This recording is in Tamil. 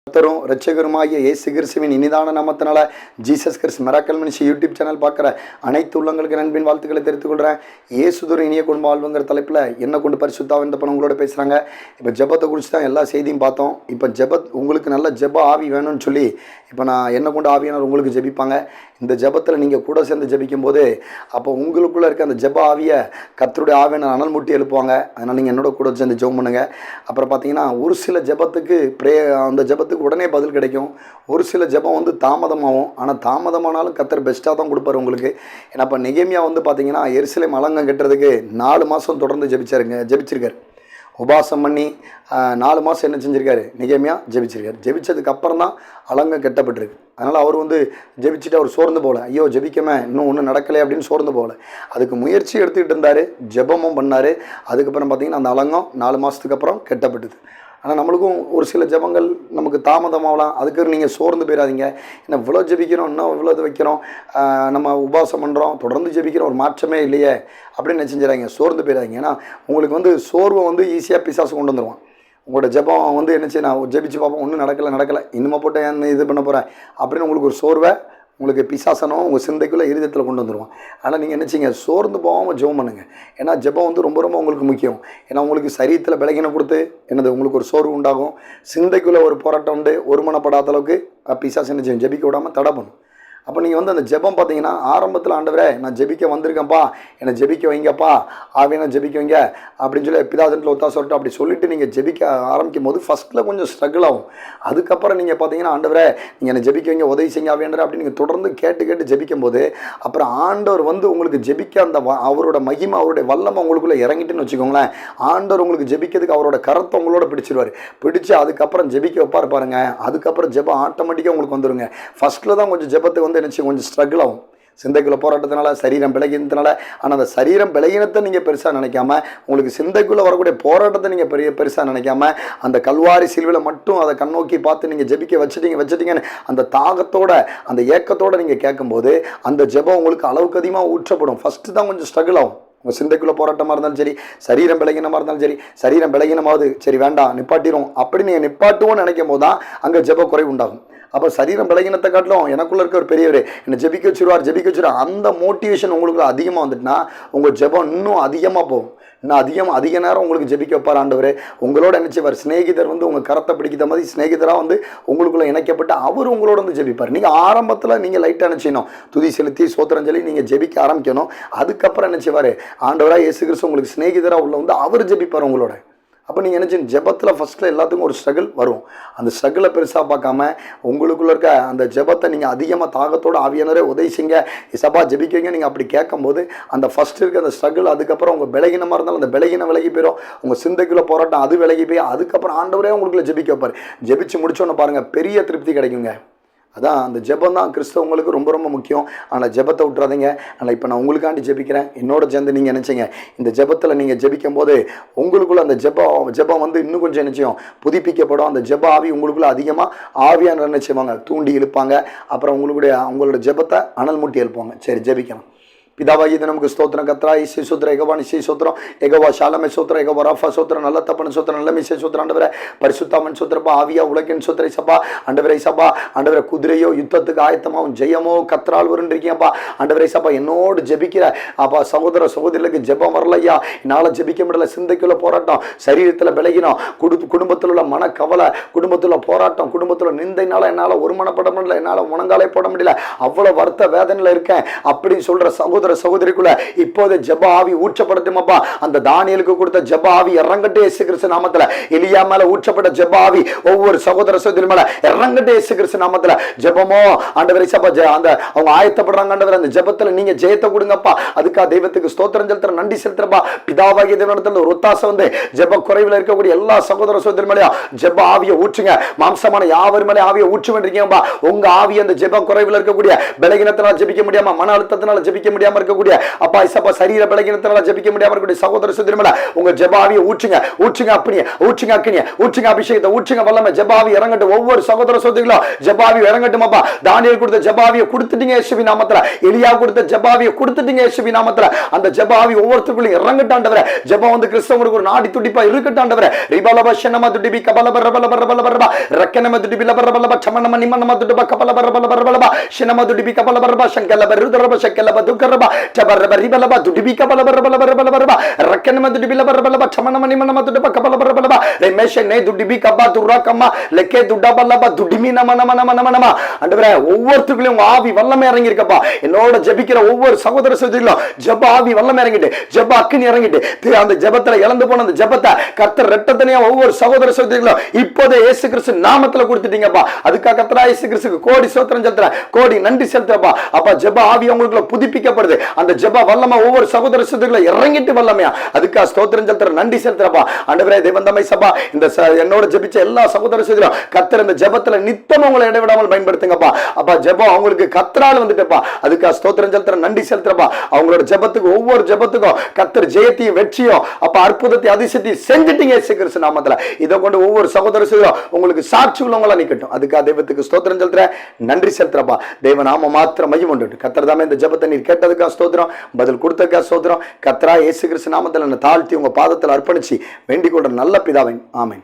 கர்த்தரும் இரட்சகருமாகிய இயேசு கிறிஸ்துவின் இனிதான நாமத்தினால Jesus Christ miracle ministry YouTube channel பார்க்குற அனைத்து உள்ளங்களுக்கு நண்பின் வாழ்த்துக்களை தெரிவித்துக் கொள்கிறேன். இயேசுதொரு இனிய குடும்ப வாழ்வுங்கிற தலைப்பில் என்ன கொண்டு பரிசுத்தாவின் இந்த பணம் உங்களோட பேசுகிறாங்க. இப்போ ஜெபத்தை குறித்து தான் எல்லா செய்தியும் பார்த்தோம். இப்போ உங்களுக்கு நல்ல ஜெப ஆவி வேணும்னு சொல்லி இப்போ நான் என்ன கொண்டு ஆவியானவர் உங்களுக்கு ஜெபிப்பாங்க. இந்த ஜெபத்தில் நீங்கள் கூட சேர்ந்து ஜெபிக்கும் போது அப்போ உங்களுக்குள்ளே இருக்க அந்த ஜெப ஆவியை கர்த்தருடைய ஆவியான அனல் மூட்டி எழுப்புவாங்க. அதனால் நீங்கள் என்னோட கூட சேர்ந்து ஜெபம் பண்ணுங்கள். அப்புறம் பார்த்தீங்கன்னா ஒரு சில ஜெபத்துக்கு அந்த ஜெபத்துக்கு உடனே பதில் கிடைக்கும். ஒரு சில ஜெபம் தாமதமாகும். ஆனால் தாமதமானாலும் கர்த்தர் பெஸ்ட்டாக தான் கொடுப்பார் உங்களுக்கு. ஏன்னா இப்போ நெகேமியா பார்த்தீங்கன்னா எருசலேம் அலங்கம் கட்டுறதுக்கு 4 மாதம் தொடர்ந்து ஜெபிச்சிருக்காரு. உபாசம் பண்ணி 4 மாதம் என்ன செஞ்சுருக்காரு, நெகேமியா ஜெபிச்சிருக்காரு. ஜெபிச்சதுக்கு அப்புறம் தான் அலங்கம் கட்டப்பட்டிருக்கு. அதனால் அவர் ஜெபிச்சுட்டு அவர் சோர்ந்து போகல, ஐயோ ஜெபிக்கமே இன்னும் ஒன்றும் நடக்கலை அப்படின்னு சோர்ந்து போகல. அதுக்கு முயற்சி எடுத்துக்கிட்டு இருந்தார், ஜெபமும் பண்ணார். அதுக்கப்புறம் பார்த்திங்கன்னா அந்த அலங்கம் 4 மாதத்துக்கு அப்புறம் கட்டப்பட்டது. ஆனால் நம்மளுக்கும் ஒரு சில ஜெபங்கள் நமக்கு தாமதமாகலாம். அதுக்கு நீங்கள் சோர்ந்து போயிடாதீங்க. இன்னும் இவ்வளோ ஜெபிக்கிறோம், இன்னும் இவ்வளோ இது வைக்கிறோம், நம்ம உபாசம் பண்ணுறோம், தொடர்ந்து ஜெபிக்கிறோம், ஒரு மாற்றமே இல்லையே அப்படின்னு செஞ்சிடாங்க. சோர்ந்து போயிடாதீங்க. ஏன்னா உங்களுக்கு சோர்வை ஈஸியாக பிசாசு கொண்டு வந்துடுவான். உங்களோட ஜெபம் என்ன செய்ய, நான் ஜெபிச்சு பார்ப்போம், ஒன்றும் நடக்கலை, இன்னுமா போட்டு ஏன் இது பண்ண போகிறேன் அப்படின்னு உங்களுக்கு ஒரு சோர்வை உங்களுக்கு பிசாசனம் உங்கள் சிந்தைக்குள்ளே இருதயத்தில் கொண்டு வந்துடுவான். ஆனால் நீங்கள் என்ன செய்யுங்க, சோர்ந்து போகாமல் ஜெபம் பண்ணுங்கள். ஏன்னா ஜெபம் ரொம்ப ரொம்ப உங்களுக்கு முக்கியம். ஏன்னா உங்களுக்கு சரீரத்தில் பலகீனம் கொடுத்து உங்களுக்கு ஒரு சோர்வு உண்டாகும். சிந்தைக்குள்ளே ஒரு போராட்டம் உண்டு. ஒருமனப்படாத அளவுக்கு பிசாசு என்ன செய்யும், ஜெபிக்க விடாமல் தடை பண்ணும். அப்போ நீங்கள் அந்த ஜெபம் பார்த்தீங்கன்னா ஆரம்பத்தில், ஆண்டவரே நான் ஜெபிக்க வந்திருக்கேன்ப்பா, என்னை ஜெபிக்க வைங்கப்பா, ஆவியான ஜெபிக்க வைங்க அப்படின்னு சொல்லி பிதாசன்ட்டில் ஒத்தாசை சொல்லிட்டு அப்படி சொல்லிட்டு நீங்கள் ஜெபிக்க ஆரம்பிக்கும் போது ஃபஸ்ட்டில் கொஞ்சம் ஸ்ட்ரகிள் ஆகும். அதுக்கப்புறம் நீங்கள் பார்த்தீங்கன்னா ஆண்டவரே நீங்கள் என்னை ஜெபிக்க வைங்க, உதவி செய்யுங்க ஆவியானவரே அப்படி நீங்கள் தொடர்ந்து கேட்டு ஜெபிக்கும் போது அப்புறம் ஆண்டவர் உங்களுக்கு ஜெபிக்க அந்த அவரோட மகிமை, அவருடைய வல்லமை உங்களுக்குள்ளே இறங்கிட்டுன்னு வச்சுக்கோங்களேன். ஆண்டவர் உங்களுக்கு ஜெபிக்கிறதுக்கு அவரோட கரத்தை உங்களோட பிடிச்சு அதுக்கப்புறம் ஜெபிக்க வைப்பார் பாருங்க. அதுக்கப்புறம் ஜெபம் ஆட்டோமேட்டிக்காக உங்களுக்கு வந்துடுங்க. ஃபஸ்ட்டில் தான் கொஞ்சம் ஜெபத்துக்கு கொஞ்சம் ஸ்ட்ரகிள் ஆகும், சிந்தைக்குள்ள போராட்டத்தினால, சரீரம் பலகீனத்தினால. ஆனால் அந்த சரீரம் பலகீனத்தை நீங்கள் பெருசாக நினைக்காம, உங்களுக்கு சிந்தைக்குள்ளே வரக்கூடிய போராட்டத்தை நீங்கள் பெருசாக நினைக்காம, அந்த கல்வாரி சிலுவையில் மட்டும் அதை கண்ணோக்கி பார்த்து நீங்கள் ஜெபிக்க வச்சுட்டீங்கன்னு அந்த தாகத்தோட அந்த ஏக்கத்தோடு நீங்கள் கேட்கும்போது அந்த ஜெபம் உங்களுக்கு அளவுக்கு அதிகமாக ஊற்றப்படும். ஃபஸ்ட்டு தான் கொஞ்சம் ஸ்ட்ரகிள் ஆகும். உங்கள் சிந்தைக்குள்ளே போராட்டமாக இருந்தாலும் சரி, சரீரம் பலகீனமாக இருந்தாலும் சரி, சரீரம் பலகீனமாவது சரி வேண்டாம் நிப்பாட்டிடும் அப்படி நீங்கள் நிப்பாட்டுவோன்னு நினைக்கும் போது தான் அங்கே ஜெப குறை உண்டாகும். அப்போ சரீரம் பலகீனத்தை காட்டிலும் எனக்குள்ளே இருக்க ஒரு பெரியவர் என்னை ஜெபிக்க வச்சுருவார், அந்த மோட்டிவேஷன் உங்களுக்கு அதிகமாக வந்துட்டுனா உங்கள் ஜெபம் இன்னும் அதிகமாக போகும். இன்னும் அதிக நேரம் உங்களுக்கு ஜெபிக்க வைப்பார் ஆண்டவர். உங்களோட என்ன செய்வார், சிநேகிதர் உங்கள் கரத்தை பிடிக்கிற மாதிரி சிநேகிதராக உங்களுக்குள்ளே இணைக்கப்பட்டு அவர் உங்களோட ஜெபிப்பார். நீங்கள் ஆரம்பத்தில் நீங்கள் லைட்டாக என்ன செய்யணும், துதி செலுத்தி சோத்திரம் சொல்லி நீங்கள் ஜெபிக்க ஆரம்பிக்கணும். அதுக்கப்புறம் என்ன செய்வார், ஆண்டவராக இயேசு கிறிஸ்து உங்களுக்கு சிநேகிதராக உள்ள அவர் ஜெபிப்பார் உங்களோட. அப்போ நீங்கள் என்ன செய்யணும், ஜெபத்தில் ஃபஸ்ட்டில் எல்லாத்துக்கும் ஒரு ஸ்ட்ரகிள் வரும். அந்த ஸ்ட்ரகிளை பெருசாக பார்க்காம உங்களுக்குள்ளே இருக்க அந்த ஜெபத்தை நீங்கள் அதிகமாக தாகத்தோடு ஆவியானவரே உதவி செய்யுங்க, இசப்பா ஜெபிக்குவீங்க நீங்கள் அப்படி கேட்கும்போது அந்த ஃபஸ்ட் இருக்க அந்த ஸ்ட்ரகிள், அதுக்கப்புறம் உங்கள் பலகீனமாக இருந்தாலும் அந்த பலகீனம் விலகி போயிடும். உங்கள் சிந்தைக்குள்ளே போராட்டம் அது விலகி போய் அதுக்கப்புறம் ஆண்டவரே உங்களுக்குள்ள ஜெபிக்க வைப்பார். ஜெபிச்சு முடிச்சோன்னு பாருங்கள் பெரிய திருப்தி கிடைக்குங்க. அதான் அந்த ஜெபம் தான் கிறிஸ்தவங்களுக்கு ரொம்ப ரொம்ப முக்கியம். ஆனால் ஜெபத்தை விட்டுறாதீங்க. ஆனால் இப்போ நான் உங்களுக்காண்டி ஜெபிக்கிறேன், என்னோட சேர்ந்து நீங்கள் நினச்சிங்க. இந்த ஜெபத்தில் நீங்கள் ஜெபிக்கும் போது உங்களுக்குள்ள அந்த ஜெபம் இன்னும் கொஞ்சம் நிச்சயம் புதுப்பிக்கப்படும். அந்த ஜெப ஆவி உங்களுக்குள்ள அதிகமாக ஆவியான நினைச்சுவாங்க, தூண்டி இழுப்பாங்க. அப்புறம் உங்களோட ஜெபத்தை அனல் மூட்டி எழுப்புவாங்க. சரி ஜெபிக்கலாம். பிதாவாகிய நமக்கு ஸ்தோத்திரம், கத்ரா இசை சோத்திரம், எகவா நிசை சோத்திரம், எகவா ஷாலமை சோத்திரம், எகவா ராஃபா சோத்திரம், நல்ல தப்பன் சோத்திரம், நல்ல மிசை சோத்திரம், ஆண்டவரை பரிசுத்தாமன் சோத்திரப்பா, ஆவியா உலகின் சோத்திரை சபா, ஆண்டவரை சபா, ஆண்டவரை குதிரையோ யுத்தத்துக்கு ஆயத்தமாகவும் ஜெயமோ கத்ரால் வருன்றீங்கப்பா. ஆண்டவரை சபா என்னோடு ஜெபிக்கிற அப்பா சகோதர சகோதரிகளுக்கு ஜெபம் வரலையா, என்னால் ஜெபிக்க முடியல, சிந்தைக்குள்ள போராட்டம், சரீரத்தில் விலகினோம், குடும்பத்தில் உள்ள மனக்கவலை, குடும்பத்தில் போராட்டம், குடும்பத்தில் நிந்தைனால என்னால் ஒருமனப்பட முடியல, என்னால் முனங்காலே போட முடியல, அவ்வளோ வருத்த வேதனையில் இருக்கேன் அப்படின்னு சொல்கிற சகோதரிக்குள்ள இப்போது ஜெப ஆவி ஊற்றப்படட்டுமாப்பா. அந்த தானியேலுக்கு கொடுத்த ஜெப ஆவி இறங்கட்டே இயேசு கிறிஸ்து நாமத்துல. எலியா மேல ஊற்றப்பட்ட ஜெப ஆவி ஒவ்வொரு சகோதரி மேல இறங்கட்டே இயேசு கிறிஸ்து நாமத்துல. ஜெபமோ ஆண்டவரே சபா அந்த அவங்க ஆயத்தப்படுறாங்க ஆண்டவரே, அந்த ஜெபத்துல நீங்க ஜெயத்தை கொடுங்கப்பா. அதுக்காக தெய்வத்துக்கு ஸ்தோத்திரம் செலுத்துற, நன்றி செலுத்துறப்பா. பிதாவாகிய தேவனிடத்துல ஒரு ஒத்தாசை ஜெப குறைவில் இருக்கக்கூடிய எல்லா சகோதரி மேலயும் ஜெப ஆவியை ஊற்றுங்க. மாம்சமான யாவர் மேலே ஆவியை ஊற்று வேண்டியிருக்கீங்கப்பா. உங்க ஆவி அந்த ஜெப குறைவில் இருக்கக்கூடிய பலகீனத்தினால ஜெபிக்க முடியாம, மன அழுத்தத்தினால ஜெபிக்க முடியாம, முடியாம இருக்கக்கூடிய அப்பா இசப்பா சரீர பலகீனத்தினால ஜெபிக்க முடியாம இருக்கக்கூடிய சகோதர சகோதரிகளே, உங்க ஜெபாவியை ஊற்றுங்க, ஊற்றுங்க, அப்படியே ஊற்றுங்க, அக்கினிய ஊற்றுங்க, அபிஷேகத்தை ஊற்றுங்க, வல்லமை ஜெபாவி இறங்கட்டும். ஒவ்வொரு சகோதர சகோதரிகளும் ஜெபாவி இறங்கட்டும். அப்பா தானியேல் கொடுத்த ஜெபாவியை கொடுத்துட்டீங்க இயேசுவின் நாமத்துல, எலியா கொடுத்த ஜெபாவியை கொடுத்துட்டீங்க இயேசுவின் நாமத்துல. அந்த ஜெபாவி ஒவ்வொருத்தருக்குள்ள இறங்கட்டும் ஆண்டவரே. ஜெபம் வந்து கிறிஸ்தவங்களுக்கு ஒரு நாடி துடிப்பா இருக்கட்டும் ஆண்டவரே. ரிபலப ஷனம துடிபி கபலப ரபலப ரபலப ரப ரக்கனம துடிபி லப ரபலப சமனம நிமனம துடிப கபலப ரபலப ரபலப ஷனம துடிபி கபலப ரப சங்கலப ருதரப சக்கலப துக்கரப ஜபரப ரிபலப துடிபி கபலப ரபலப ரபலப ரப ரக்கனம துடிபி லப ரபலப சமனம நிமனம துடிப கபலப ரபலப ரெமேஷனே துடிபி கபா துரகம லெக்கே துடபலப துடிமி நம நம நம நம நம. ஆண்டவரே ஒவ்வொருத்தருக்குள்ளயும் உங்க ஆவி வல்லமை இறங்கி இருக்கப்பா. என்னோட ஜெபிக்கிற ஒவ்வொரு சகோதர சகோதரிகளும் ஜெப ஆவி வல்லமை இறங்கிட்டு, ஜெப அக்கினி இறங்கிட்டு, அந்த ஜெபத்துல இழந்து போன அந்த ஜெபத்தை கர்த்தர் இரட்டத்தனையா ஒவ்வொரு சகோதர சகோதரிகளும் இப்போதே இயேசு கிறிஸ்து நாமத்துல கொடுத்துட்டீங்கப்பா. அதுக்காக கர்த்தரா இயேசு கிறிஸ்துக்கு கோடி ஸ்தோத்திரம் செலுத்துறேன், கோடி நன்றி செலுத்துறப்பா. அப்பா ஜெப ஆவி உங்களுக்கு புதுப்பிக்கப்படுது. அந்த ஜெப வல்லமை ஒவ்வொரு சகோதர சகோதரிகளும் இறங்கிட்டு வல்லமையா, அதுக்காக ஸ்தோத்திரம் செலுத்துறேன், நன்றி செலுத்துறப்பா. ஆண்டவரே தேவந்தமை சபா இந்த என்னோட ஜெபிச்ச எல்லா சகோதர சகோதரிகளும் கர்த்தர் இந்த ஜெபத்துல நித்தம் உங்களை இடைவிடாமல் பயன்படுத்துங்கப்பா. அப்பா ஜெபம் அவங்களுக்கு கர்த்தரால் வந்துட்டுப்பா, அதுக்காக ஸ்தோத்திரம் செலுத்துறேன், நன்றி செலுத்துறப்பா. அவங்களோட ஜெபத்துக்கு ஒவ்வொரு ஜெபத்துக்கும் கர்த்தர் ஜெயத்தையும் வெற்றியும் அப்ப அற்புதத்தை அதிசயத்தையும் செஞ்சுட்டீங்க இயேசு கிறிஸ்து நாமத்துல. இதை கொண்டு ஒவ்வொரு சகோதர சகோதரியும் உங்களுக்கு சாட்சி உள்ளவங்களா நிக்கட்டும். அதுக்காக தெய்வத்துக்கு ஸ்தோத்திரம் செலுத்துறேன், நன்றி செலுத்துறப்பா. தேவ நாம மாத்திரம் மையம் உண்டு. கர்த்தர் தாமே இந்த ஜெபத்தை நீர் கேட்டதுக்காக ஸ்தோத்திரம், பதில் கொடுத்ததுக்காக ஸ்தோத்திரம். கர்த்தரா இயேசு கிறிஸ்து நாமத்துல தாழ்த்தி உங்க பாதத்தில் அர்ப்பணிச்சு வேண்டிக் கொண்ட நல்ல பிதாவின் ஆமென்.